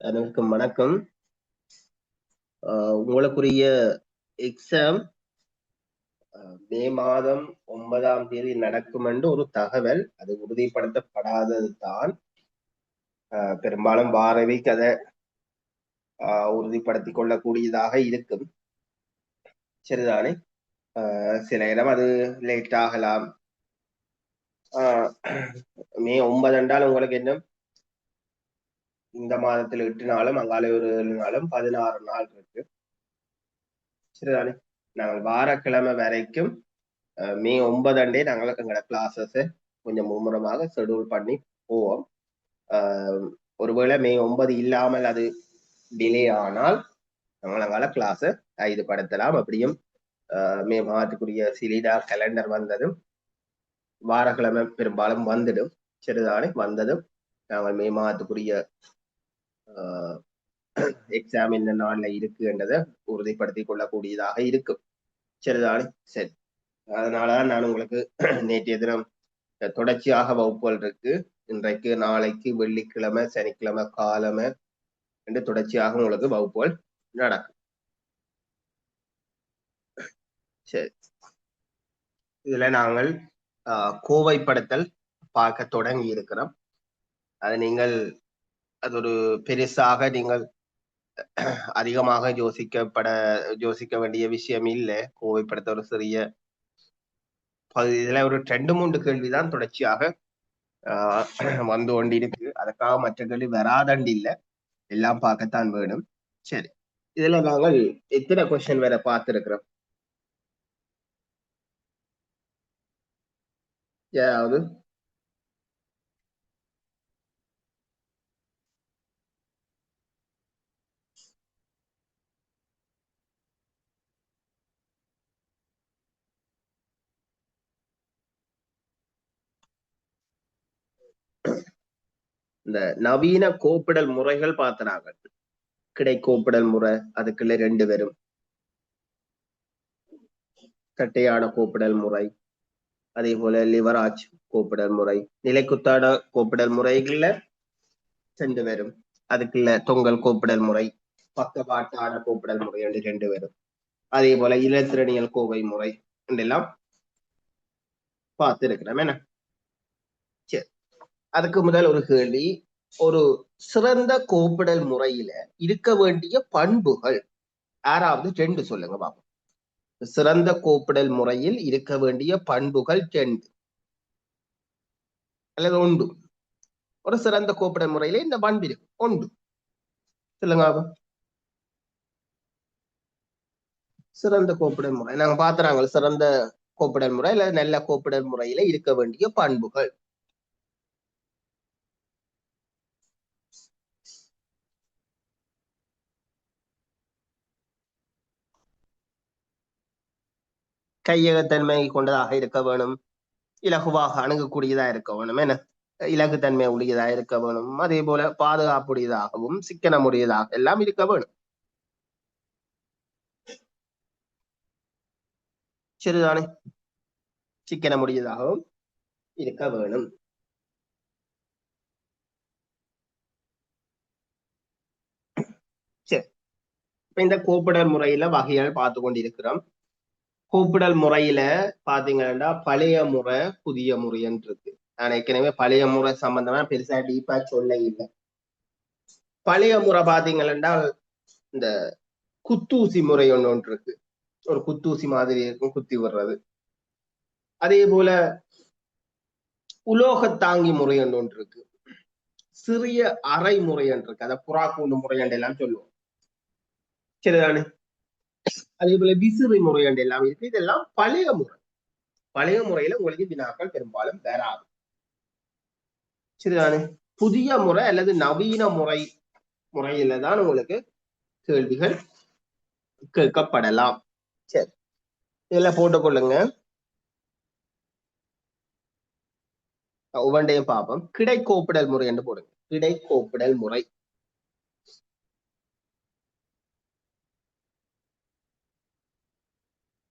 அனைவருக்கும் வணக்கம். உங்களுக்குரிய எக்ஸாம் மே மாதம் 9ஆம் தேதி நடக்கும் என்று ஒரு தகவல். அது உறுதிப்படுத்தப்படாதது தான். பெரும்பாலும் வாரவிக்கு அதை உறுதிப்படுத்திக் கொள்ளக்கூடியதாக இருக்கும். சரிதானே? சில இடம் அது லேட் ஆகலாம். மே 9 என்றால் உங்களுக்கு என்ன, இந்த மாதத்தில் 8 நாளும் அங்காலே ஒரு 7 நாளும் 16 நாள் இருக்கு. சரிதானே? நாங்கள் வாரக்கிழமை வரைக்கும் மே 9 அண்டே நாங்கள் எங்களோட கிளாஸஸ் கொஞ்சம் மும்முரமாக ஷெடியூல் பண்ணி போவோம். ஒருவேளை மே 9 இல்லாமல் அது டிலே ஆனால் நாங்கள் அங்கால கிளாஸை கைதுபடுத்தலாம். அப்படியும் மே மாதத்துக்குரிய சிலிடா கேலண்டர் வந்ததும் வாரக்கிழமை பெரும்பாலும் வந்துடும். சரிதானே? வந்ததும் நாங்கள் மே மாதத்துக்குரிய எக்ஸாம் என்ன நாள்ல இருக்கு என்றதை உறுதிப்படுத்திக் கொள்ளக்கூடியதாக இருக்கும். சரிதானே? சரி, அதனாலதான் நான் உங்களுக்கு நேற்றைய தினம் தொடர்ச்சியாக வகுப்புகள் இருக்கு. இன்றைக்கு நாளைக்கு வெள்ளிக்கிழமை சனிக்கிழமை காலமை என்று தொடர்ச்சியாக உங்களுக்கு வகுப்புகள் நடக்கும். சரி, இதுல நாங்கள் கோவைப்படுத்தல் பார்க்க தொடங்கி இருக்கிறோம். அது நீங்கள் அது ஒரு பெருசாக நீங்கள் அதிகமாக யோசிக்க வேண்டிய விஷயம் இல்லை. கோவைப்படுத்த ஒரு சிறிய இதுல ஒரு 2-3 கேள்விதான் தொடர்ச்சியாக வந்து கொண்டிருக்கு. அதுக்காக மற்ற கேள்வி வராதண்டு இல்லை, எல்லாம் பார்க்கத்தான் வேணும். சரி, இதுல நாங்கள் எத்தனை கொஸ்டின் வேற பார்த்திருக்கிறோம். ஏதாவது இந்த நவீன கோப்பிடல் முறைகள் பார்த்தனாங்க. கிடை கோப்பிடல் முறை, அதுக்குள்ள 2 வரும். கட்டையாட கோப்பிடல் முறை, அதே போல லிவராஜ் கோப்பிடல் முறை, நிலைக்குத்தாட கோப்பிடல் முறைகள்ல 2 வரும். அதுக்குள்ள தொங்கல் கோப்பிடல் முறை, பக்கவாட்டான கோப்பிடல் முறை என்று 2 வரும். அதே போல இலத்திரனியல் கோவை முறை என்றெல்லாம் பார்த்து இருக்கிறோம். என்ன சரி, அதுக்கு முதல் ஒரு கேள்வி, ஒரு சிறந்த கோப்பிடல் முறையில இருக்க வேண்டிய பண்புகள் யாராவது 2 சொல்லுங்க பாப்போம். சிறந்த கோப்பிடல் முறையில் இருக்க வேண்டிய பண்புகள் 2 அல்லது 1. ஒரு சிறந்த கோப்பிடல் முறையில இந்த பண்பு இருக்கு 1 சொல்லுங்க பாப்போம். சிறந்த கோப்பிடல் முறை நாங்க பாத்துறாங்க. சிறந்த கோப்பிடல் முறை இல்ல நல்ல கோப்பிடல் முறையில இருக்க வேண்டிய பண்புகள். கையகத்தன்மை கொண்டதாக இருக்க வேணும், இலகுவாக அணுகக்கூடியதா இருக்க வேணும், என்ன இலகுத்தன்மை உடையதா இருக்க வேணும், அதே போல பாதுகாப்புடையதாகவும் சிக்கனமுடையதாக எல்லாம் இருக்க வேணும். சரிதானே? சிக்கனமுடையதாகவும் இருக்க வேணும். சரி, இப்ப இந்த கோப்பிடல் முறையில வகைகள் பார்த்து கொண்டிருக்கிறோம். கோப்பிடல் முறையில பாத்தீங்கன்னா பழைய முறை புதிய முறைன்னு இருக்கு. நான் ஏற்கனவே பழைய முறை சம்பந்தமா பெருசா டீப்பா சொல்ல இல்லை. பழைய முறை பாத்தீங்கன்னா இந்த குத்தூசி முறை ஒன்று இருக்கு. ஒரு குத்தூசி மாதிரி இருக்கும், குத்தி விடுறது. அதே போல உலோகத்தாங்கி முறை ஒன்று இருக்கு. சிறிய அறை முறை ஒன்று இருக்கு. அதை புறாக்கூண்டு முறை எல்லாம் சொல்லுவோம். சரிதானே? அதே போல விசிறி முறை எல்லாம் இருக்கு. இதெல்லாம் பழைய முறை. பழைய முறையில உங்களுக்கு வினாக்கள் பெரும்பாலும் வராது. சரிதானே? புதிய முறை அல்லது நவீன முறையில தான் உங்களுக்கு கேள்விகள் கேட்கப்படலாம். சரி, இதெல்லாம் போட்டுக்கொள்ளுங்க. ஒவ்வொன்றையும் பார்ப்போம். கிடைக்கோப்பிடல் முறை என்று போடுங்க. கிடைக்கோப்பிடல் முறை.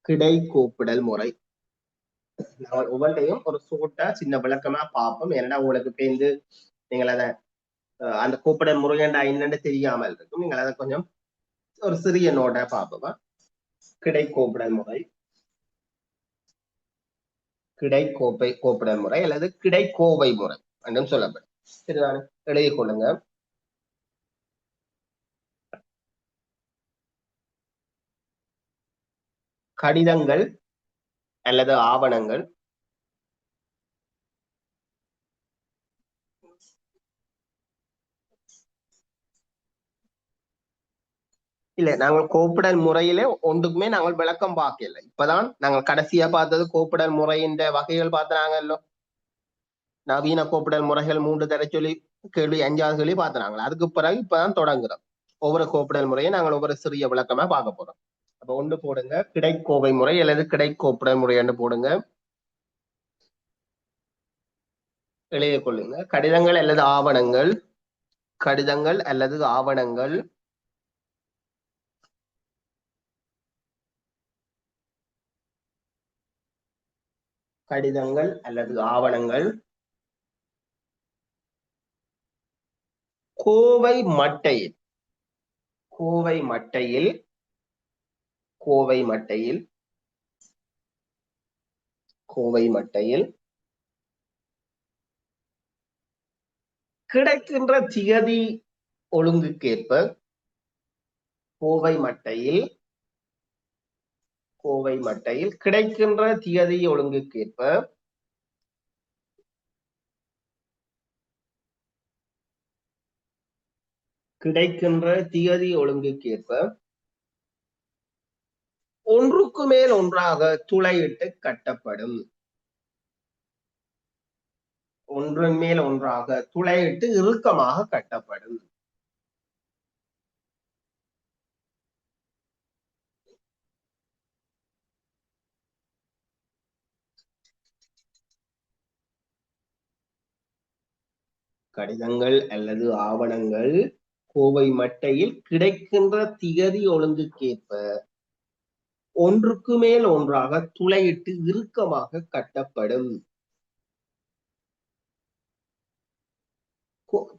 கிடைக்கோப்பிடல் முறை ஒவ்வொன்றையும் ஒரு சூட்டா சின்ன விளக்கமா பார்ப்போம். ஏன்னா உங்களுக்கு பேருந்து நீங்கள் அதை அந்த கூப்பிடல் முறையண்டா என்னன்னு தெரியாமல் இருக்கும். நீங்கள் அதை கொஞ்சம் ஒரு சிறிய நோட்டை பார்ப்போமா. கிடை கூப்பிடல் முறை, கிடை கூப்பிடல் முறை அல்லது கிடை கோவை முறை என்றும் சொல்லப்படும். சரிதானே? எழுதிக் கொள்ளுங்க. கடிதங்கள் அல்லது ஆவணங்கள் இல்ல, நாங்கள் கோப்பிடல் முறையில ஒன்றுக்குமே நாங்கள் விளக்கம் பார்க்கல. இப்பதான் நாங்கள் கடைசியா பார்த்தது கோப்பிடல் முறையின் வகைகள் பார்த்தாங்கல்லோ. நவீன கோப்பிடல் முறைகள் 3 தர சொல்லி கேள்வி 5வது கேள்வி பார்த்தாங்க. அதுக்கு பிறகு இப்பதான் தொடங்குறோம். ஒவ்வொரு கோப்பிடல் முறையை நாங்கள் ஒவ்வொரு சிறிய விளக்கமா பார்க்க போறோம். அப்ப ஒன்று போடுங்க, கிடைக்கோவை முறை அல்லது கிடைக்கோப்பிடல் முறை என்று போடுங்க. எழுதிக் கொள்ளுங்க. கடிதங்கள் அல்லது ஆவணங்கள், கடிதங்கள் அல்லது ஆவணங்கள் கடிதங்கள் அல்லது ஆவணங்கள் கோவை மட்டையில் கோவை மட்டையில் கோவை மட்டையில் கோவை மட்டையில் கிடைக்கின்ற திகதி ஒழுங்குக்கேற்ப கோவை மட்டையில் கிடைக்கின்ற திகதி ஒழுங்குக்கேற்ப ஒன்றுக்கு மேல் ஒன்றாக துளையிட்டு கட்டப்படும். ஒன்றின் மேல் ஒன்றாக துளையிட்டு இறுக்கமாக கட்டப்படும். கடிதங்கள் அல்லது ஆவணங்கள் கோவை மட்டையில் கிடைக்கின்ற திகதி ஒழுங்குக்கேற்ப ஒன்றுக்கு மேல் ஒன்றாக துளையிட்டு இறுக்கமாக கட்டப்படும்.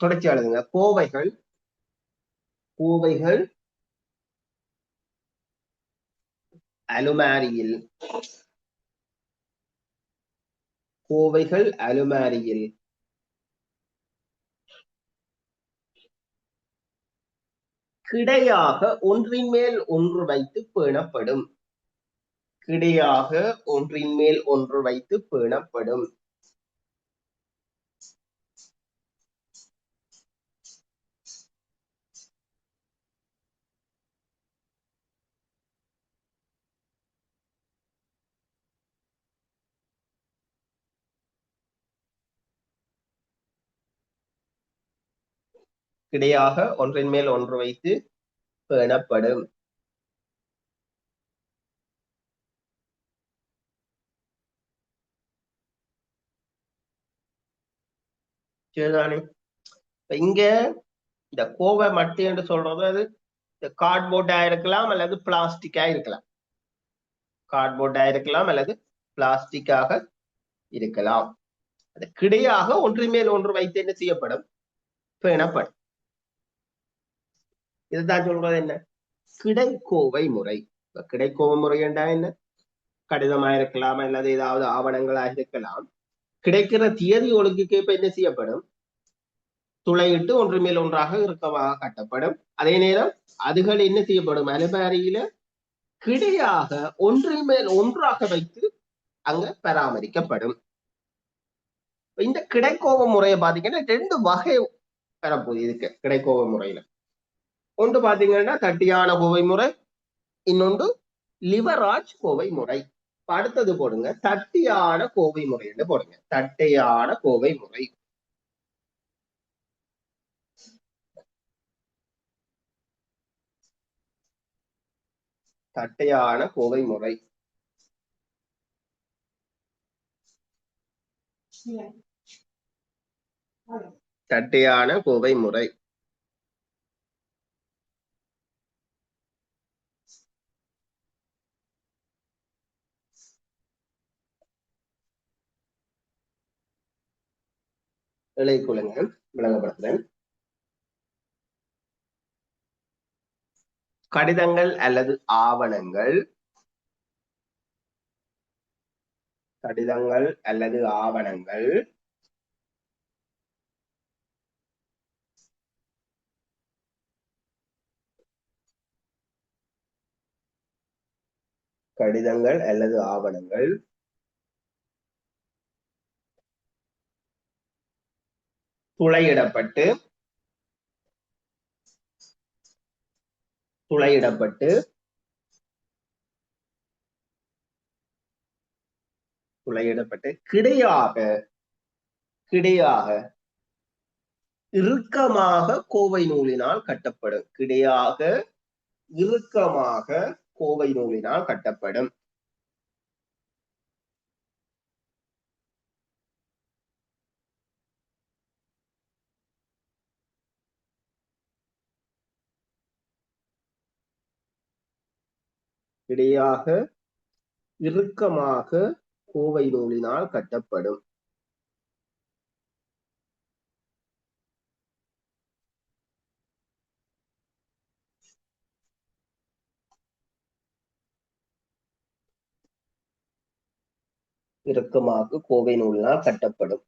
தொடர்ச்சி எழுதுங்க. கோவைகள் அலுமாரியில் கிடையாக ஒன்றின் மேல் ஒன்று வைத்து பேணப்படும். கிடையாக ஒன்றின் மேல் ஒன்று வைத்து பேணப்படும். கிடையாக ஒன்றின் மேல் ஒன்று வைத்து பேணப்படும். சரிதானே? இங்க இந்த கோவை மட்டை என்று சொல்றது அது கார்ட்போர்டா இருக்கலாம் அல்லது பிளாஸ்டிக்கா இருக்கலாம். பிளாஸ்டிக்காக இருக்கலாம். அது கிடையாக ஒன்றின் மேல் ஒன்று வைத்து என்ன செய்யப்படும்? பேணப்படும். இதுதான் சொல்றது என்ன? கிடைக்கோவை முறை. கிடைக்கோவை முறை என்றா என்ன? கடிதமா இருக்கலாம் அல்லது ஏதாவது ஆவணங்களாக இருக்கலாம். கிடைக்கிற தியதி ஒழுங்குக்கு இப்ப என்ன செய்யப்படும்? துளையிட்டு ஒன்று மேல் ஒன்றாக இறுக்கமாக கட்டப்படும். அதே நேரம் அதுகள் என்ன செய்யப்படும்? அலுமாரியில கிடையாக ஒன்றின் மேல் ஒன்றாக வைத்து அங்க பராமரிக்கப்படும். இந்த கிடைக்கோவ முறையை பாத்தீங்கன்னா 2 வகை பெறப்போகுது. இதுக்கு கிடைக்கோவ முறையில ஒன்று பாத்தீங்கன்னா தட்டியான கோவை முறை, இன்னொன்று லிவராஜ் கோவை முறை. அடுத்தது போடுங்க தட்டியான கோவை முறை என்று போடுங்க. தட்டையான கோவை முறை. தட்டையான கோவை முறை. தட்டையான கோவை முறை. எழுதிக் கொள்ளுங்கள், விளங்கப்படுத்துறேன். கடிதங்கள் அல்லது ஆவணங்கள், கடிதங்கள் அல்லது ஆவணங்கள் கடிதங்கள் அல்லது ஆவணங்கள் துளையிடப்பட்டு துளையிடப்பட்டு துளையிடப்பட்டு கிடையாக கிடையாக இறுக்கமாக கோவை நூலினால் கட்டப்படும். கிடையாக இறுக்கமாக கோவை நூலினால் கட்டப்படும். கிடையாக இறுக்கமாக கோவை நூலினால் கட்டப்படும். இறுக்கமாக கோவை நூலினால் கட்டப்படும்.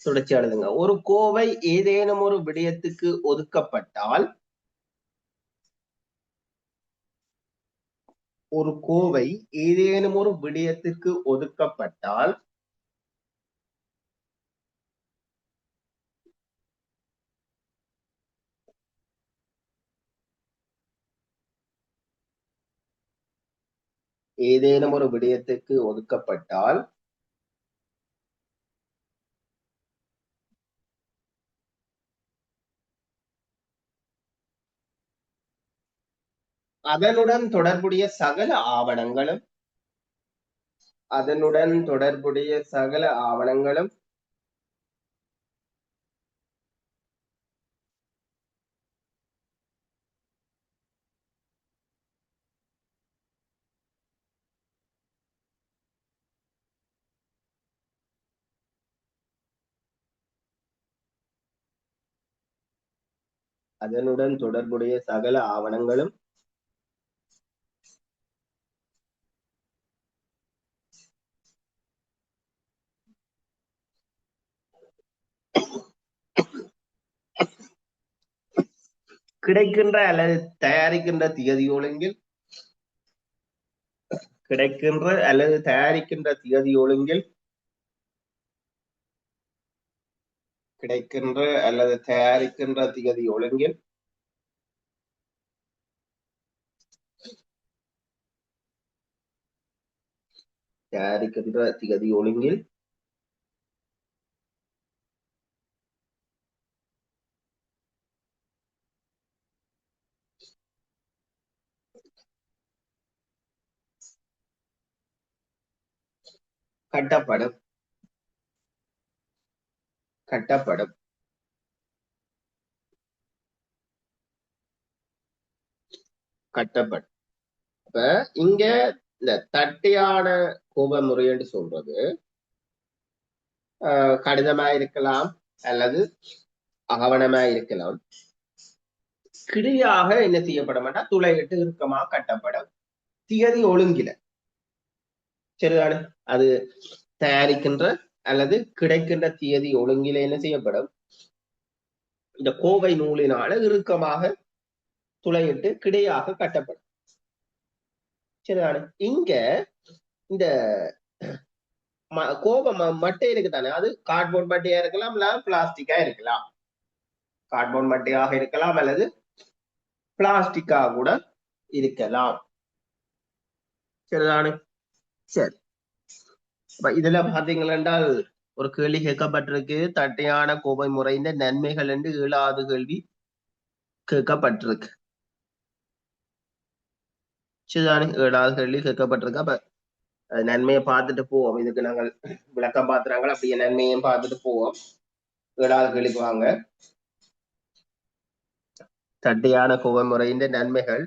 தொடர்ச்சி எழுதுங்க. ஒரு கோவை ஏதேனும் ஒரு விடயத்துக்கு ஒதுக்கப்பட்டால், ஒரு கோவை ஏதேனும் ஒரு விடயத்துக்கு ஒதுக்கப்பட்டால் ஏதேனும் ஒரு விடயத்துக்கு ஒதுக்கப்பட்டால் அதனுடன் தொடர்புடைய சகல ஆவணங்களும் அதனுடன் தொடர்புடைய சகல ஆவணங்களும் அதனுடன் தொடர்புடைய சகல ஆவணங்களும் கிடைக்கின்ற அல்லது தயாரிக்கின்ற திகதி ஒழுங்கில் கிடைக்கின்ற அல்லது தயாரிக்கின்ற திகதி ஒழுங்கில் கிடைக்கின்ற அல்லது தயாரிக்கின்ற திகதி ஒழுங்கில் தயாரிக்கின்ற திகதி ஒழுங்கில் கட்டப்படும் கட்டப்படும் கட்டப்படும். இப்ப இங்க இந்த தட்டையான கோப முறை என்று சொல்றது கடிதமா இருக்கலாம் அல்லது ஆவணமா இருக்கலாம். கிடையாக என்ன செய்யப்பட மாட்டா, துளையிட்டு இறுக்கமா கட்டப்படும். திகதி ஒழுங்கில சரிதானே, அது தயாரிக்கின்ற அல்லது கிடைக்கின்ற தியதி ஒழுங்கில என்ன செய்யப்படும், இந்த கோவை நூலினால இறுக்கமாக துளையிட்டு கிடையாக கட்டப்படும். சரிதானே. இங்க இந்த கோபம் மட்டை இருக்குதானே, அது கார்ட்போர்ட் மட்டையா இருக்கலாம் இல்ல பிளாஸ்டிக்கா இருக்கலாம். கார்ட்போர்ட் மட்டையாக இருக்கலாம் அல்லது பிளாஸ்டிக்கா கூட இருக்கலாம். சரிதானே. சரி, இதுல பாத்தீங்கள் என்றால் ஒரு கேள்வி கேட்கப்பட்டிருக்கு, தட்டையான கோவை முறையின் நன்மைகள் என்று 7வது கேள்வி கேட்கப்பட்டிருக்கு. சரிதானே, 7வது கேள்வி கேட்கப்பட்டிருக்கு. அப்ப நன்மையை பார்த்துட்டு போவோம். இதுக்கு நாங்கள் விளக்கம் பார்த்துறாங்க, அப்படியே நன்மையும் பார்த்துட்டு போவோம். 7வது கேள்விக்கு வாங்க. தட்டையான கோவை முறையின் நன்மைகள்.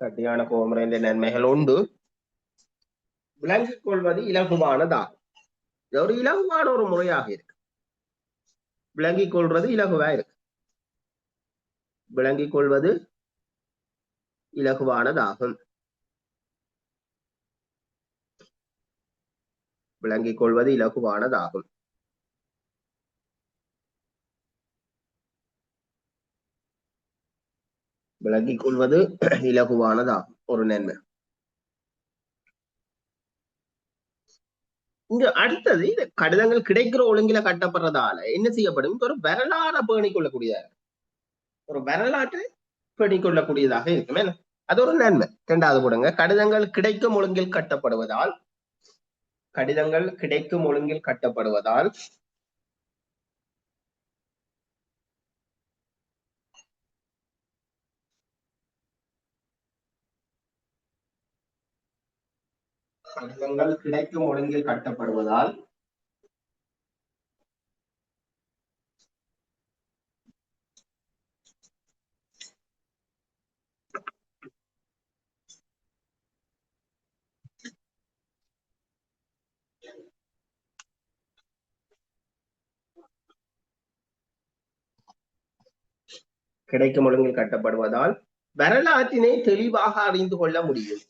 தட்டையான கோமுறையின் நன்மைகள் உண்டு. விளங்கிக் கொள்வது இலகுவானதாகும். இது ஒரு இலகுவான ஒரு முறையாக இருக்கு. விளங்கிக் கொள்வது இலகுவா இருக்கு. விளங்கிக் கொள்வது இலகுவானதாகும். விளங்கிக் கொள்வது இலகுவானதாகும். விளங்கிக் கொள்வது இலகுவானதாகும் ஒரு நன்மை. இங்க அடுத்தது இந்த கடிதங்கள் கிடைக்கிற ஒழுங்கில கட்டப்படுறதால என்ன செய்யப்படும்? ஒரு வரலாறு பேணிக் கொள்ளக்கூடியதாக, ஒரு வரலாற்றை பேணிக் கொள்ளக்கூடியதாக இருக்குமே. அது ஒரு நன்மை. இரண்டாவது போடுங்க, கடிதங்கள் கிடைக்கும் ஒழுங்கில் கட்டப்படுவதால், கடிதங்கள் கிடைக்கும் ஒழுங்கில் கட்டப்படுவதால் கடிதங்கள் கிடைக்கும் ஒழுங்கில் கட்டப்படுவதால் கிடைக்கும் ஒழுங்கில் கட்டப்படுவதால் வரலாற்றினை தெளிவாக அறிந்து கொள்ள முடியும்.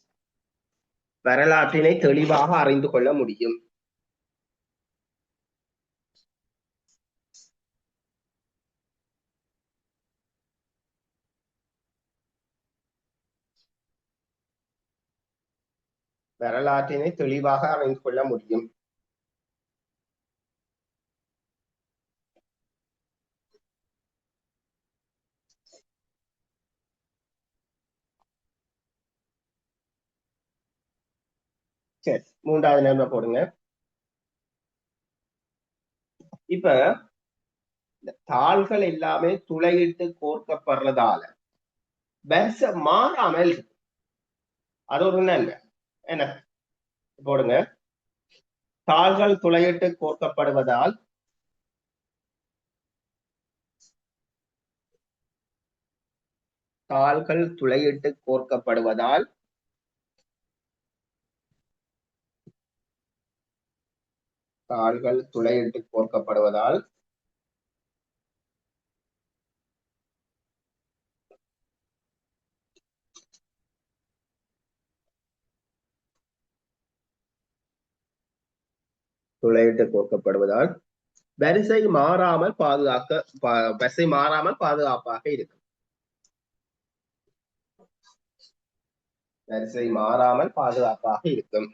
வரலாற்றினை தெளிவாக அறிந்து கொள்ள முடியும். வரலாற்றினை தெளிவாக அறிந்து கொள்ள முடியும். சரி, மூன்றாவது நன்மை போடுங்க. இப்ப இந்த தாள்கள் எல்லாமே துளையிட்டு கோர்க்கப்படுறதால வரிசை மாறாமல் இருக்கு. அது ஒரு நன்மை. என்ன போடுங்க, தாள்கள் துளையிட்டு கோர்க்கப்படுவதால் தாள்கள் துளையிட்டு கோர்க்கப்படுவதால் தாள்கள் துளையிட்டு கோர்க்கப்படுவதால் துளையிட்டு கோர்க்கப்படுவதால் வரிசை மாறாமல் வரிசை மாறாமல் பாதுகாப்பாக இருக்கும். வரிசை மாறாமல் பாதுகாப்பாக இருக்கும்.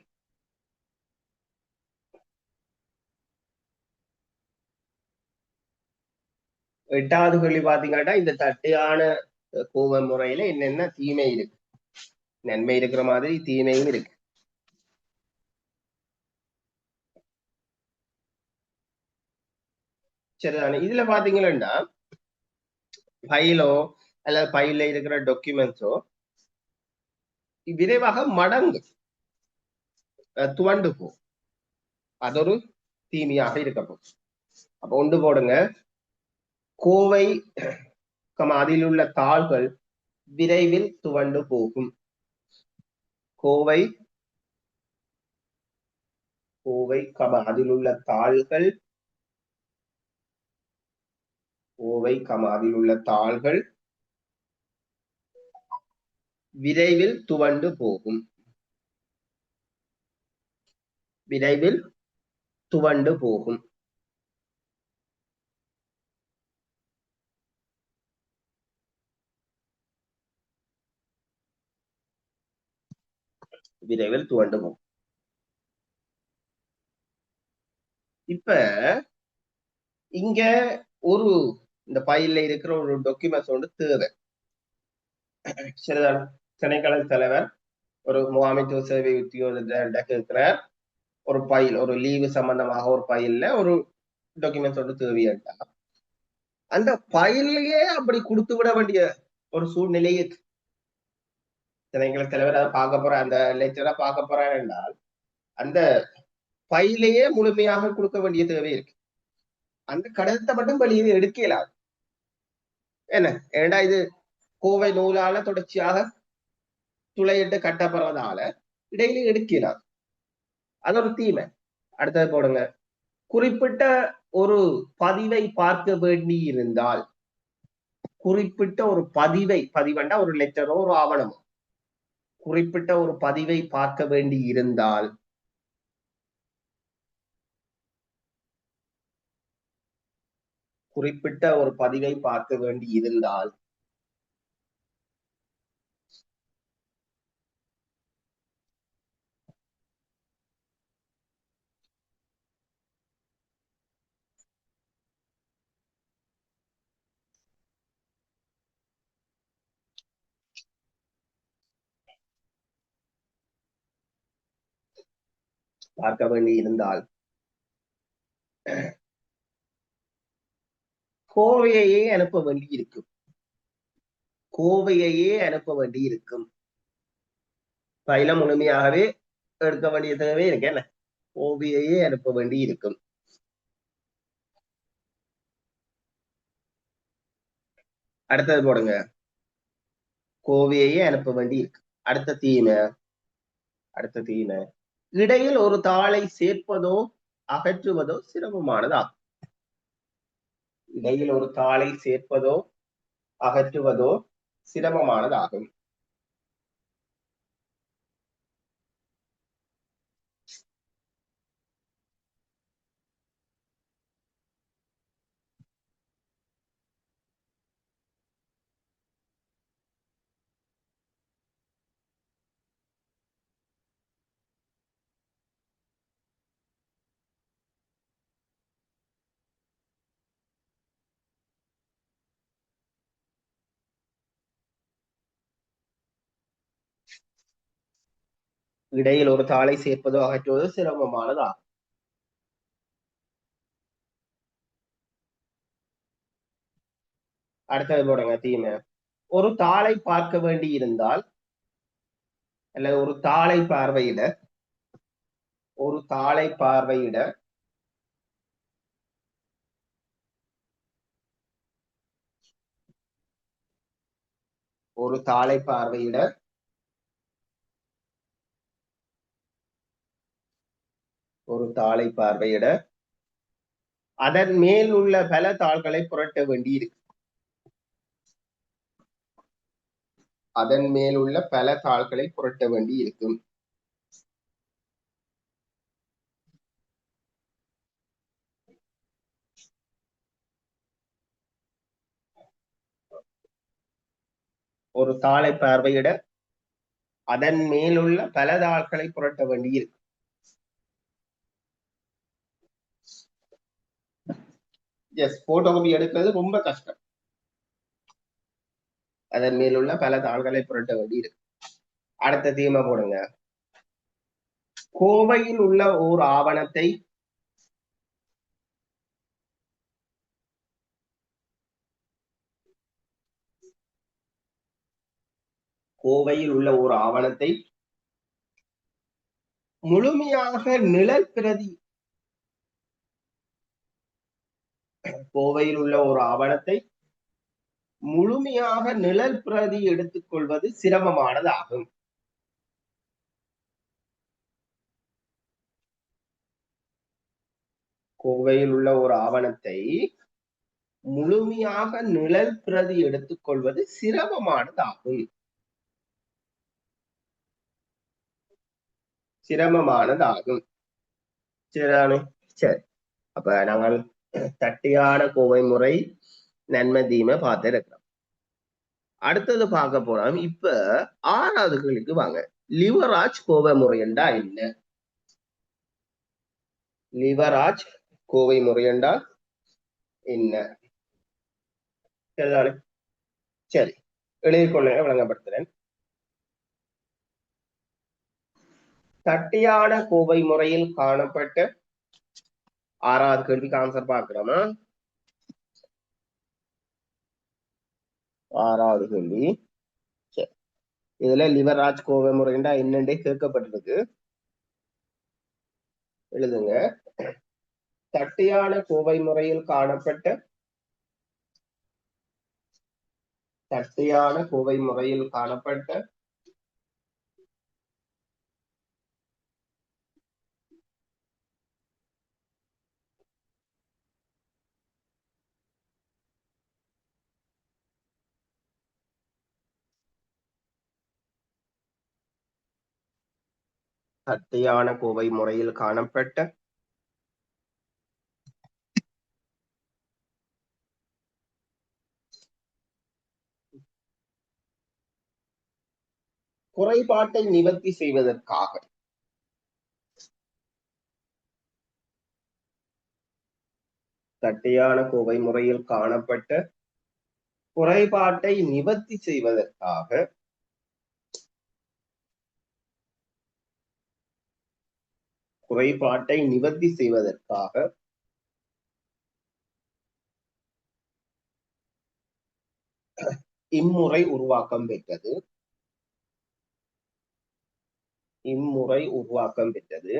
எட்டாவது கேள்வி பாத்தீங்கன்னா, இந்த தட்டையான கோவ முறையில என்னென்ன தீமை இருக்கு? நன்மை இருக்கிற மாதிரி தீமையும் இருக்கு. சரிதானே? இதுல பாத்தீங்கன்னா ஃபைலோ அல்லது ஃபைல்ல இருக்கிற டாக்குமெண்ட்ஸோ விரைவாக மடங்கு துவண்டு போகும். அது ஒரு தீமையாக இருக்கப்படும். அப்ப ஒன்று போடுங்க, கோவை அதில் உள்ள தாள்கள் விரைவில் துவண்டு போகும். கோவை அதில் உள்ள தாள்கள் அதில் உள்ள தாள்கள் விரைவில் துவண்டு போகும். விரைவில் துவண்டு போகும். விரைவில் துவண்டு போகும். இப்ப இங்க ஒரு இந்த ஃபைல்ல இருக்கிற ஒரு டாக்குமெண்ட்ஸ் ஒன்று தேவை. சரிதான்? திணைக்கள தலைவர் ஒரு முகாமைத்துவ சேவை உத்தியோகத்தர்கிட்ட கேட்கிறார், ஒரு ஃபைல், ஒரு லீவு சம்பந்தமாக ஒரு ஃபைல்ல ஒரு டாக்குமெண்ட்ஸ் ஒன்று தேவையா, அந்த ஃபைல்லையே அப்படி கொடுத்து விட வேண்டிய ஒரு சூழ்நிலையை திணைக்கள தலைவர் அதை பார்க்க போற, அந்த லெக்சரா பார்க்க போறார் என்றால் அந்த ஃபைலையே முழுமையாக கொடுக்க வேண்டிய தேவை இருக்கு. அந்த கடிதத்தை மட்டும் வெளியே எடுக்கலாம். என்ன ஏண்டா இது கோவை நூலால தொடர்ச்சியாக துளையிட்டு கட்டப்படுறதால இடையில எடுக்கிறார். அது ஒரு தீமை. அடுத்தது போடுங்க. குறிப்பிட்ட ஒரு பதிவை பார்க்க வேண்டி இருந்தால், குறிப்பிட்ட ஒரு பதிவண்டா ஒரு லெட்டரோ ஒரு ஆவணமோ, குறிப்பிட்ட ஒரு பதிவை பார்க்க வேண்டி இருந்தால், குறிப்பிட்ட ஒரு பதிவை பார்க்க வேண்டி இருந்தால் பார்க்க வேண்டி இருந்தால் கோவையையே அனுப்ப வேண்டி இருக்கும். கோவையையே அனுப்ப வேண்டி இருக்கும். பைல முழுமையாகவே எடுக்க வேண்டிய தேவை இருக்கு. என்ன, கோவையையே அனுப்ப வேண்டி இருக்கும். அடுத்தது போடுங்க. கோவையையே அனுப்ப வேண்டி இருக்கு. அடுத்த தீமை இடையில் ஒரு தாளை சேர்ப்பதோ அகற்றுவதோ சிரமமானதாகும். இடையில் ஒரு தாளை சேர்ப்பதோ அகற்றுவதோ சிரமமானதாகும். இடையில் ஒரு தாளை சேர்ப்பதோ அகற்றுவதோ சிரமமானதாகும். அடுத்தது போடுங்க. தீமை ஒரு தாளை பார்க்க வேண்டி இருந்தால், அல்லது ஒரு தாளை பார்வையிட ஒரு தாளை பார்வையிட ஒரு தாளை பார்வையிட ஒரு தாளை பார்வையிட அதன் மேல் உள்ள பல தாள்களை புரட்ட வேண்டி இருக்கு. அதன் மேல் உள்ள பல தாள்களை புரட்ட வேண்டி இருக்கும். ஒரு தாளை பார்வையிட அதன் மேலுள்ள பல தாள்களை புரட்ட வேண்டி இருக்கு. எஸ், போட்டோகாபி எடுக்கிறது ரொம்ப கஷ்டம். அதன் மேலுள்ள பல தாள்களை புரட்ட வேண்டி இருக்கு. அடுத்த தீமை போடுங்க. கோவையில் உள்ள ஓர் ஆவணத்தை கோவையில் உள்ள ஒரு ஆவணத்தை முழுமையாக நிழல் பிரதி கோவையில் உள்ள ஒரு ஆவணத்தை முழுமையாக நிழல் பிரதி எடுத்துக்கொள்வது சிரமமானதாகும். கோவையில் உள்ள ஒரு ஆவணத்தை முழுமையாக நிழல் பிரதி எடுத்துக்கொள்வது சிரமமானதாகும். சரிதானே? சரி, அப்ப நாங்கள் தட்டையான கோவை முறை, நன்மை தீமை பார்த்து இருக்கிறோம். அடுத்தது பார்க்க போனோம். இப்ப 6வது கேள்விக்கு வாங்க. லிவராஜ் கோவை முறை என்றா என்ன? லிவராஜ் கோவை முறை என்றால் என்ன? சரிதானே? சரி, எழுதிக்கொள்ள விளங்கப்படுத்துறேன். தட்டையான கோவை முறையில் காணப்பட்ட 6வது கேள்விக்கு ஆன்சர் பார்க்கிறோமா? 6வது கேள்வி. சரி, இதுல லிவராஜ் கோவை முறைண்டா என்னண்டே கேட்கப்பட்டிருக்கு. எழுதுங்க. தட்டையான கோவை முறையில் காணப்பட்ட தட்டையான கோவை முறையில் காணப்பட்ட குறைபாட்டை நிவர்த்தி செய்வதற்காக தட்டையான கோவை முறையில் காணப்பட்ட குறைபாட்டை நிவர்த்தி செய்வதற்காக குறைபாட்டை நிவர்த்தி செய்வதற்காக இம்முறை உருவாக்கம் பெற்றது இம்முறை உருவாக்கம் பெற்றது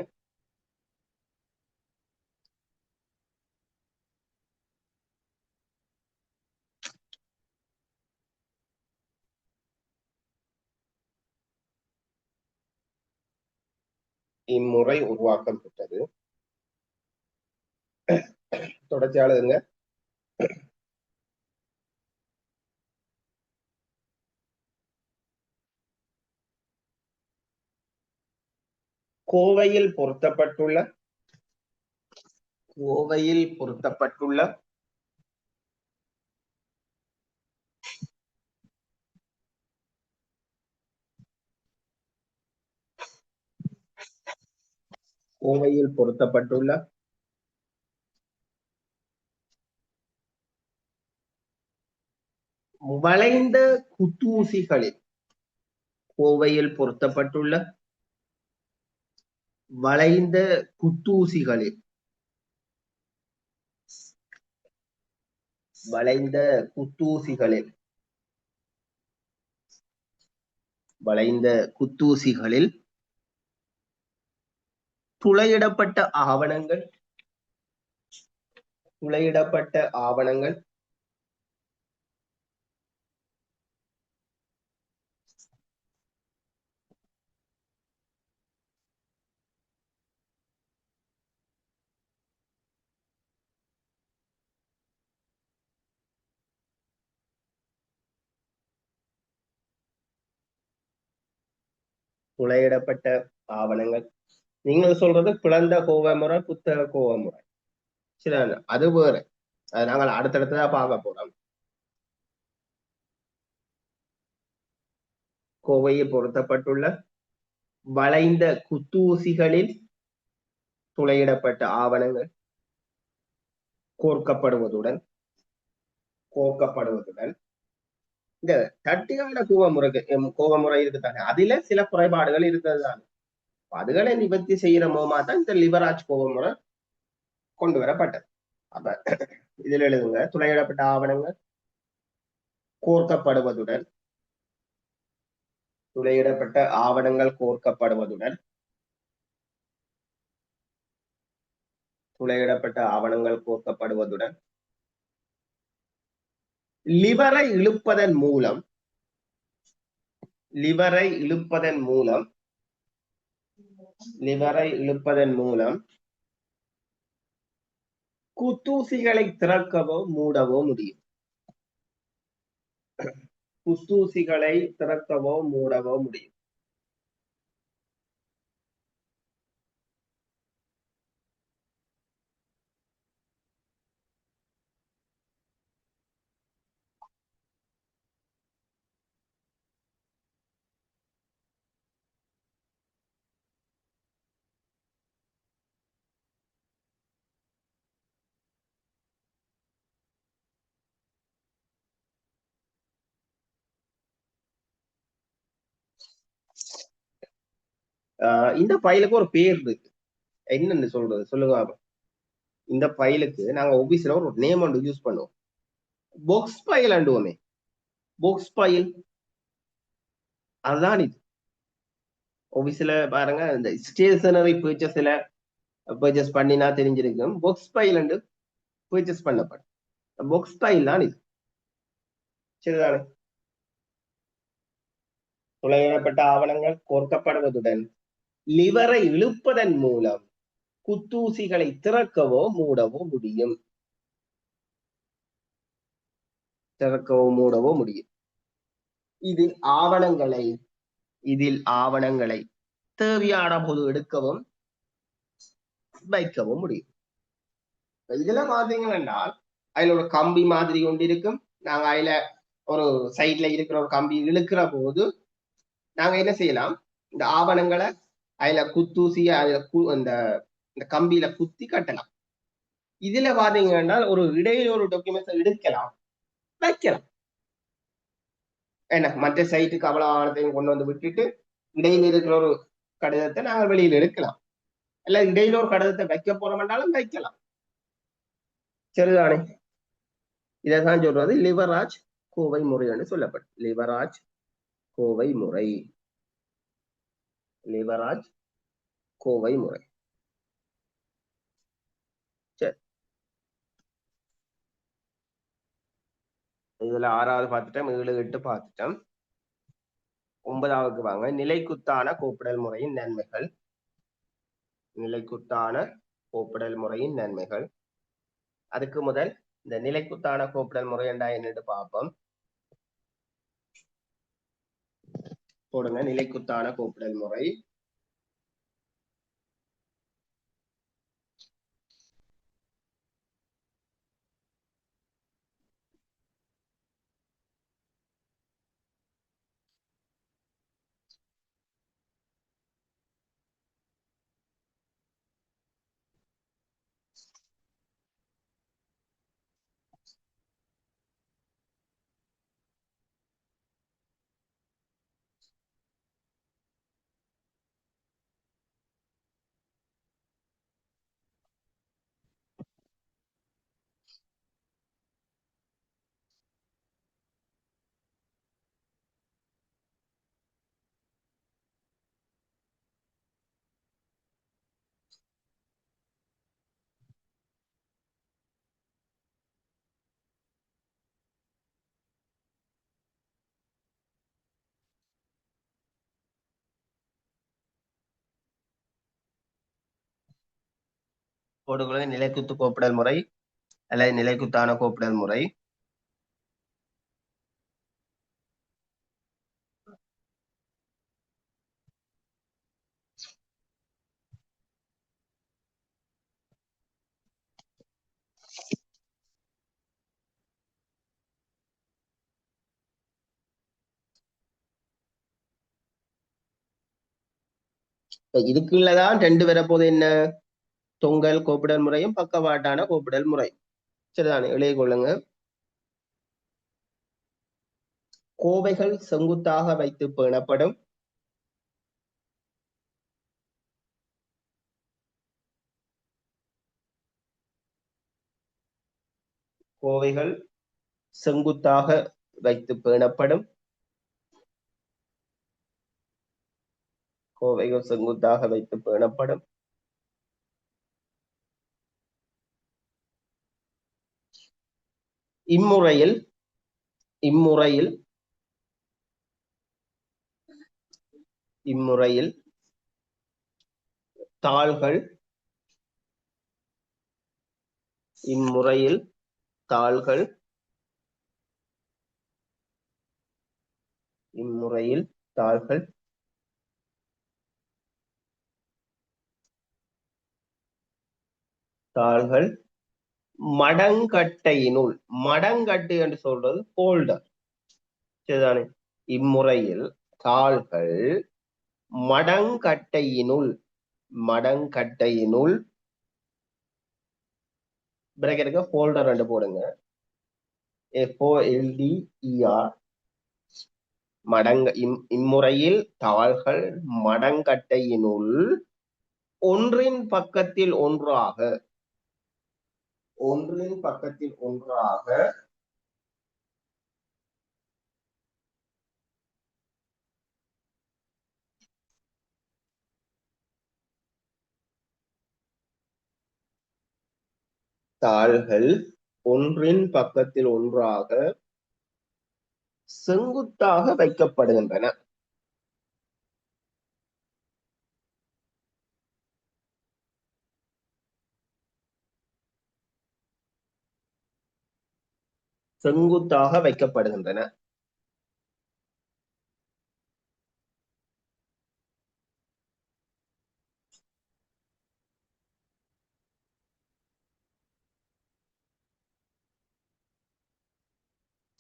இம்முறை உருவாக்கம் பெற்றது தொடர்ச்சியாளருங்க கோவையில் பொருத்தப்பட்டுள்ள வளைந்த குத்தூசிகளில் கோவையில் பொருத்தப்பட்டுள்ள வளைந்த குத்தூசிகளில் வளைந்த குத்தூசிகளில் துளையிடப்பட்ட ஆவணங்கள் நீங்கள் சொல்றது பிளந்த கோவமுறை புத்தக கோவமுறை சரி அது வேற அது நாங்கள் அடுத்தடுத்ததா பார்க்க போறோம் கோவையில் பொருத்தப்பட்டுள்ள வளைந்த குத்தூசிகளில் துளையிடப்பட்ட ஆவணங்கள் கோர்க்கப்படுவதுடன் இந்த தட்டியான கோவமுறை இருக்குதானே அதுல சில குறைபாடுகள் இருக்கிறது தான் அதுகளை நிவர்த்தி செய்யற மூலமா தான் இந்த லிவராஜ் கோவமுறை கொண்டு வரப்பட்டது அப்ப இதுல எழுதுங்க துளையிடப்பட்ட ஆவணங்கள் கோர்க்கப்படுவதுடன் லிவரை இழுப்பதன் மூலம் குத்தூசிகளை திறக்கவோ மூடவோ முடியும் இந்த ஃபைலுக்கு ஒரு பேர் இருக்கு என்னன்னு சொல்றது சொல்லுங்க இந்த ஃபைலுக்கு நாங்க ஆபீஸ்ல ஒரு நேம் ஒன்று யூஸ் பண்ணுவோம் பாக்ஸ் ஃபைல் அண்டுவோமே பாக்ஸ் ஃபைல் அதுதான் இது ஆபீஸ்ல பாருங்க இந்த ஸ்டேஷனரி பர்ச்சேஸ் பண்ணினா தெரிஞ்சிருக்கும் பாக்ஸ் ஃபைல் அண்டு பர்ச்சேஸ் பண்ணப்படும் பாக்ஸ் ஃபைல் தான் இது சரிதானே துளையிடப்பட்ட ஆவணங்கள் கோர்க்கப்படுவதுடன் லிவரை இழுப்பதன் மூலம் குத்தூசிகளை திறக்கவோ மூடவோ முடியும் இதில் ஆவணங்களை தேவையான போது எடுக்கவும் வைக்கவும் முடியும். இதுல பாத்தீங்கன்னா அதுல ஒரு கம்பி மாதிரி கொண்டு இருக்கும். நாங்க அதுல ஒரு சைட்ல இருக்கிற ஒரு கம்பி இழுக்கிற போது நாங்க என்ன செய்யலாம், இந்த ஆவணங்களை அதுல குத்தூசிய இந்த கம்பியில குத்தி கட்டலாம். இதுல பாத்தீங்கன்னா ஒரு இடையில ஒரு டாக்குமெண்ட்ஸ் எடுக்கலாம், வைக்கலாம். என்ன மற்ற சைட்டுக்கு அவ்வளவு ஆவணத்தையும் கொண்டு வந்து விட்டுட்டு இடையில இருக்கிற ஒரு கடிதத்தை நாங்கள் வெளியில எடுக்கலாம். இல்ல இடையில ஒரு கடிதத்தை வைக்க போறோம்னாலும் வைக்கலாம். சரிதானே? இதைதான் சொல்றது லிவராஜ் கோவை முறை என்று சொல்லப்படும். லிவராஜ் கோவை முறை. லிவராஜ் கோவை முறை. சரி, இதுல 6வது பார்த்துட்டோம், 7, 8 பார்த்துட்டோம். 9வது வாங்க. நிலைக்குத்தான கோப்பிடல் முறையின் நன்மைகள். நிலைக்குத்தான கோப்பிடல் முறையின் நன்மைகள். அதுக்கு முதல் இந்த நிலைக்குத்தான கோப்பிடல் முறை என்றா என்னன்னு பார்ப்போம். போடுங்க, நிலைக்குத்தான கோப்பிடல் முறை. போடுகிறது நிலைக்குத்து கோப்பிடல் முறை அல்லது நிலைக்குத்தான கோப்பிடல் முறை. இதுக்குள்ளதான் 2 வரப்போது. என்ன? தொங்கல் கோப்பிடல் முறையும் பக்கவாட்டான கோப்பிடல் முறை. சரிதானே? எழுதி கொள்ளுங்க. கோவைகள் செங்குத்தாக வைத்து பேணப்படும். கோவைகள் செங்குத்தாக வைத்து பேணப்படும். கோவைகள் செங்குத்தாக வைத்து பேணப்படும். இம்முறையில் இம்முறையில் இம்முறையில் தாள்கள் இம்முறையில் தாள்கள் இம்முறையில் தாள்கள் தாள்கள் மடங்கட்டையினுள். மடங்கட்டு என்று சொல்றது போல்டர். சரிதானே? இம்முறையில் தாள்கள் மடங்கட்டையினுள் மடங்கட்டையினுள் பிரேக்கெட்டுக்கு போல்டர் என்று போடுங்க. FOLDER. இம்முறையில் தாள்கள் மடங்கட்டையினுள் ஒன்றின் பக்கத்தில் ஒன்றாக தாள்கள் ஒன்றின் பக்கத்தில் ஒன்றாக செங்குத்தாக வைக்கப்படுகின்றன. செங்குத்தாக வைக்கப்படுகின்றன.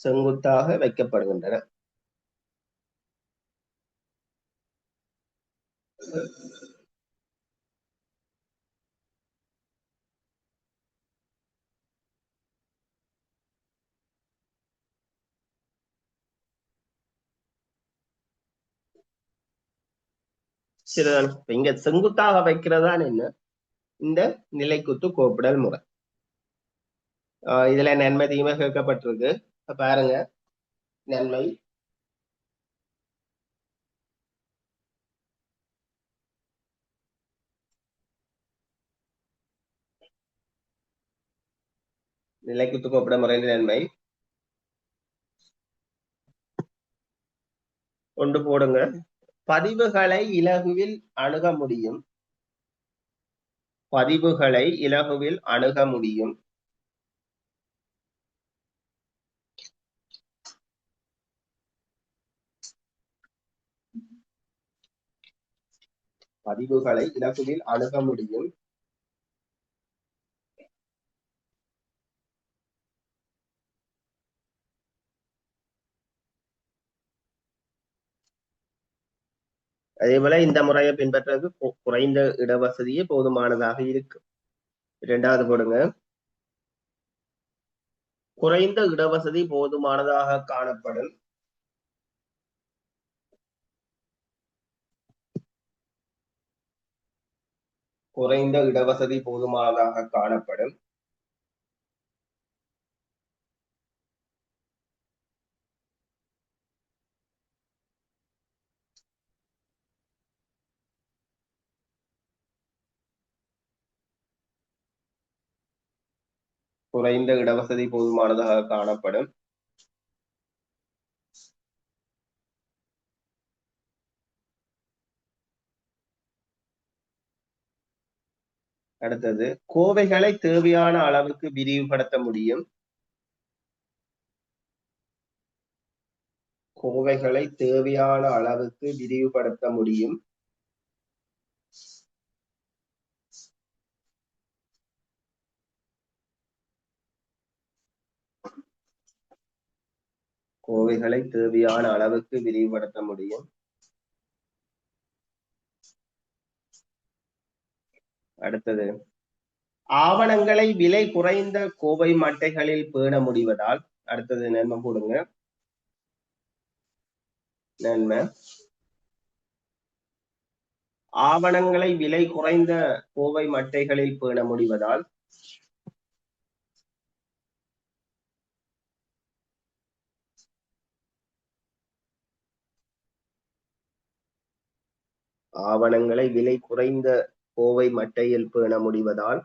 செங்குத்தாக வைக்கப்படுகின்றன. சரிதான். இங்க செங்குத்தாக வைக்கிறதான் என்ன, இந்த நிலைக்குத்து கோப்பிடல் முறை. இதுல நன்மை தீமை கேட்கப்பட்டிருக்கு. பாருங்க, நன்மை நிலைக்குத்து கோப்பிட முறையின் நன்மை கொண்டு போடுங்க. பதிவுகளை இலகுவில் அணுக முடியும். பதிவுகளை இலகுவில் அணுக முடியும். பதிவுகளை இலகுவில் அணுக முடியும். அதே போல இந்த முறையை பின்பற்றது குறைந்த இடவசதியே போதுமானதாக இருக்கும். இரண்டாவது போடுங்க. குறைந்த இடவசதி போதுமானதாக காணப்படும். குறைந்த இடவசதி போதுமானதாக காணப்படும். குறைந்த இடவசதி போதுமானதாக காணப்படும். அடுத்தது, கோவைகளை தேவையான அளவுக்கு விரிவுபடுத்த முடியும். கோவைகளை தேவையான அளவுக்கு விரிவுபடுத்த முடியும். கோவைகளை தேவையான அளவுக்கு விரிவுபடுத்த முடியும். அடுத்தது, ஆவணங்களை விலை குறைந்த கோவை மட்டைகளில் பேண முடிவதால். அடுத்தது நன்மை போடுங்க. நன்மை, ஆவணங்களை விலை குறைந்த கோவை மட்டைகளில் பேண முடிவதால். ஆவணங்களை விலை குறைந்த கோவை மட்டையில் பேண முடிவதால்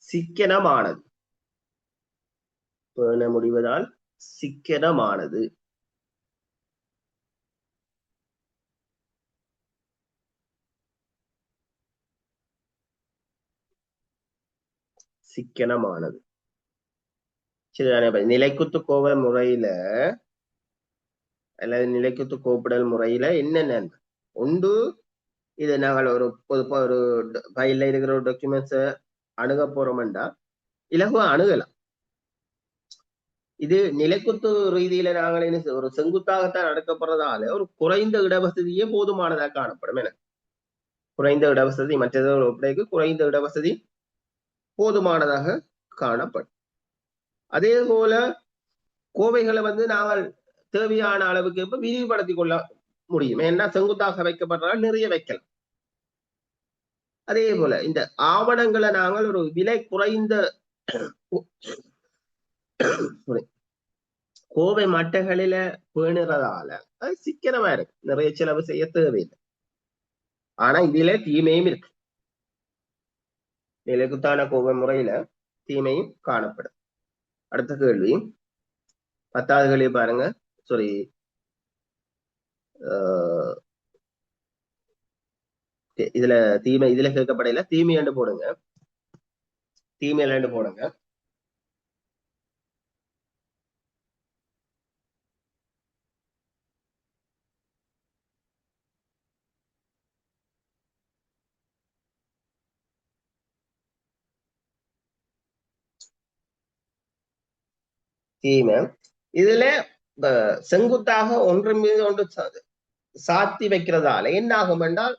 சிக்கனமானது. பேண முடிவதால் சிக்கனமானது. சிக்கனமானது. சரிதானே? நிலைக்குத்து கோவை முறையில அல்லது நிலைக்குத்து கோப்பிடல் முறையில என்னென்ன உண்டு, இது நாங்கள் ஒரு பொதுப்பா ஒரு ஃபைல்ல இருக்கிற ஒரு டாக்குமெண்ட்ஸை அணுக போறோம்டா இலகுவா அணுகலாம். இது நிலைக்குத்து ரீதியில நாங்கள் என்ன ஒரு செங்குத்தாகத்தான் நடக்கப்படுறதால ஒரு குறைந்த இடவசதியே போதுமானதாக காணப்படும். என குறைந்த இடவசதி மற்றதோடு ஒப்படைக்கு குறைந்த இடவசதி போதுமானதாக காணப்படும். அதே போல கோவைகளை நாங்கள் தேவையான அளவுக்கு இப்ப விரிவுபடுத்தி கொள்ள முடியும். ஏன்னா செங்குத்தாக வைக்கப்படுறதால் நிறைய வைக்கலாம். அதே போல இந்த ஆவணங்களை நாங்கள் ஒரு விலை குறைந்த கோவை மட்டைகளில பேணுறதால அது சிக்கனமா இருக்கு, நிறைய செலவு செய்ய தேவையில்லை. ஆனா இதுல தீமையும் இருக்கு. நிலைக்குத்தான கோவை முறையில தீமையும் காணப்படும். அடுத்த கேள்வி 10வது கேள்வி பாருங்க. சாரி, இதுல தீமை இதுல கேட்கப்படையில தீமை என்று போடுங்க. தீமையில போடுங்க. தீமை. இதுல செங்குத்தாக ஒன்று மீது ஒன்று சாத்தி வைக்கிறதால என்ன ஆகும் என்றால்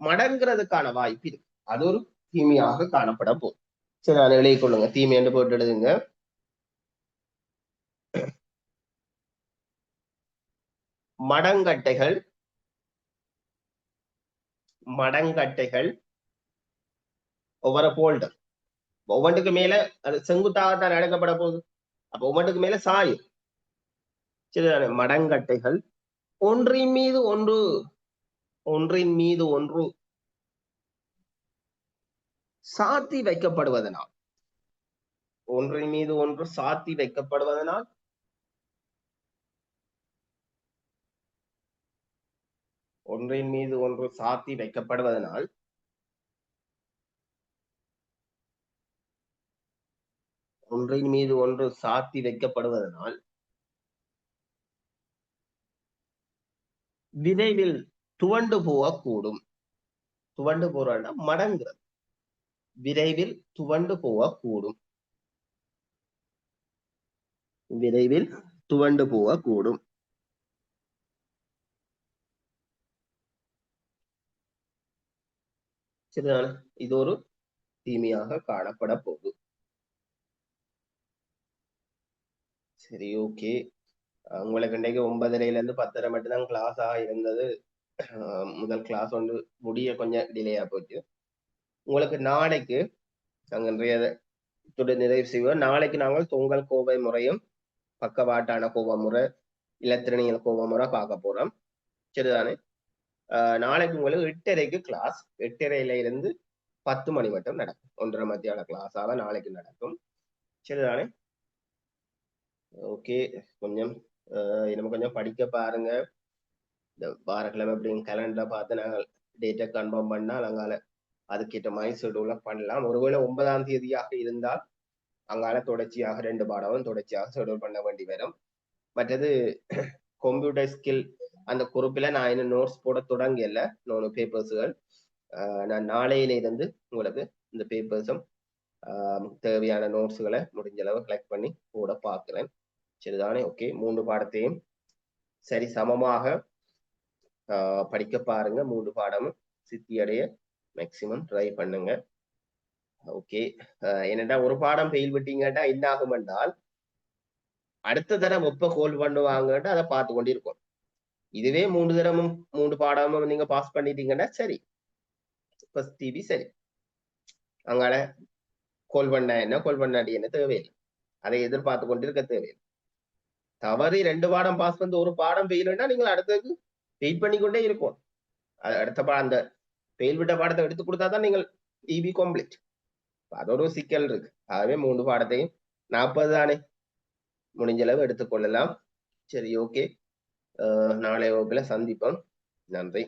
மடங்கிறதுக்கான வாய்ப்பு இருக்கு. அது ஒரு தீமையாக காணப்பட போகும். சரி, நான் எழுதி கொள்ளுங்க. தீமை என்று போட்டு எழுதுங்க. மடங்கட்டைகள் ஒவ்வொரு போல்டர் ஒவ்வொன்றுக்கு மேல அது செங்குத்தாகத்தான் நடக்கப்பட போகுது. அப்ப ஒவ்வொன்றுக்கு மேல சாயும். சரி, மடங்கட்டைகள் ஒன்றின் மீது ஒன்று சாத்தி வைக்கப்படுவதனால் ஒன்றின் மீது ஒன்று சாத்தி வைக்கப்படுவதனால் ஒன்றின் மீது ஒன்று சாத்தி வைக்கப்படுவதனால் ஒன்றின் மீது ஒன்று சாத்தி வைக்கப்படுவதனால் விரைவில் துவண்டு போகக்கூடும். துவண்டு போறா மடங்கிறது. விரைவில் துவண்டு போகக்கூடும். விரைவில் துவண்டு போகக்கூடும். சரிதான? இது ஒரு தீமையாக காணப்பட போகுது. சரி, ஓகே. உங்களுக்கு இன்றைக்கு 9:30 இருந்து 10:30 மட்டும்தான் கிளாஸா இருந்தது. முதல் கிளாஸ் ஒன்று முடிய கொஞ்சம் டிலேயா போச்சு. உங்களுக்கு நாளைக்கு நாங்கள் நிறைவு செய்வோம். நாளைக்கு நாங்கள் தொங்கல் கோவை முறையும் பக்கவாட்டான கோவ முறை இலத்திரனியல் கோவ முறை பார்க்க போறோம். சரிதானே? நாளைக்கு உங்களுக்கு 8:30க்கு கிளாஸ். 8:30 இருந்து 10 மணி மட்டும் நடக்கும். 1:30 மத்தியான கிளாஸாக நாளைக்கு நடக்கும். சரிதானே? ஓகே. கொஞ்சம் நம்ம கொஞ்சம் படிக்க பாருங்க. இந்த வாரக்கிழமை அப்படிங்க கேலண்டர் பார்த்து நாங்கள் டேட்டை கன்ஃபார்ம் பண்ணால் அங்கால அதுக்கேற்ற மாதிரி ஷெடியூல பண்ணலாம். ஒருவேளை 9ஆம் தேதியாக இருந்தால் அங்கால தொடர்ச்சியாக 2 பாடமும் தொடர்ச்சியாக ஷெடியூல் பண்ண வேண்டி வரும். மற்றது கம்ப்யூட்டர் ஸ்கில் அந்த குரூப்பில் நான் இன்னும் நோட்ஸ் போட தொடங்கல. 4 பேப்பர்ஸுகள் நான் நாளையில இருந்து உங்களுக்கு இந்த பேப்பர்ஸும் தேவையான நோட்ஸுகளை முடிஞ்ச அளவு கலெக்ட் பண்ணி போட பார்க்கிறேன். சரிதானே? ஓகே. 3 பாடத்தையும் சரி சமமாக படிக்க பாருங்க. 3 பாடமும் சித்தி அடைய மேக்சிமம் ட்ரை பண்ணுங்க. ஓகே. என்னடா ஒரு பாடம் ஃபெயில் விட்டீங்கட்டா என்ன ஆகும் என்றால் அடுத்த தரம் எப்ப கோல் பண்ணுவாங்கட்டு அதை பார்த்து கொண்டிருக்கோம். இதுவே 3 தரமும் 3 பாடமும் நீங்க பாஸ் பண்ணிட்டீங்கன்னா சரி, ஃபர்ஸ்ட் டிவி சரி. அங்கால கோல் பண்ண என்ன கோல் பண்ணாடி என்ன தேவையில்லை. அதை எதிர்பார்த்து கொண்டிருக்க தேவையில்லை. தவறி 2 பாடம் பாஸ் வந்து ஒரு பாடம் ஃபெயில்னா நீங்கள் அடுத்ததுக்கு வெயிட் பண்ணிக்கொண்டே இருக்கும். அடுத்த பாடம் அந்த ஃபெயில் விட்ட பாடத்தை எடுத்து கொடுத்தாதான் நீங்கள் இபி கம்ப்ளீட். அதோட சிக்கல் இருக்கு. ஆகவே 3 பாடத்தையும் 40 தானே முடிஞ்ச அளவு எடுத்துக்கொள்ளலாம். சரி, ஓகே. நாளைய வகுப்புல சந்திப்போம். நன்றி.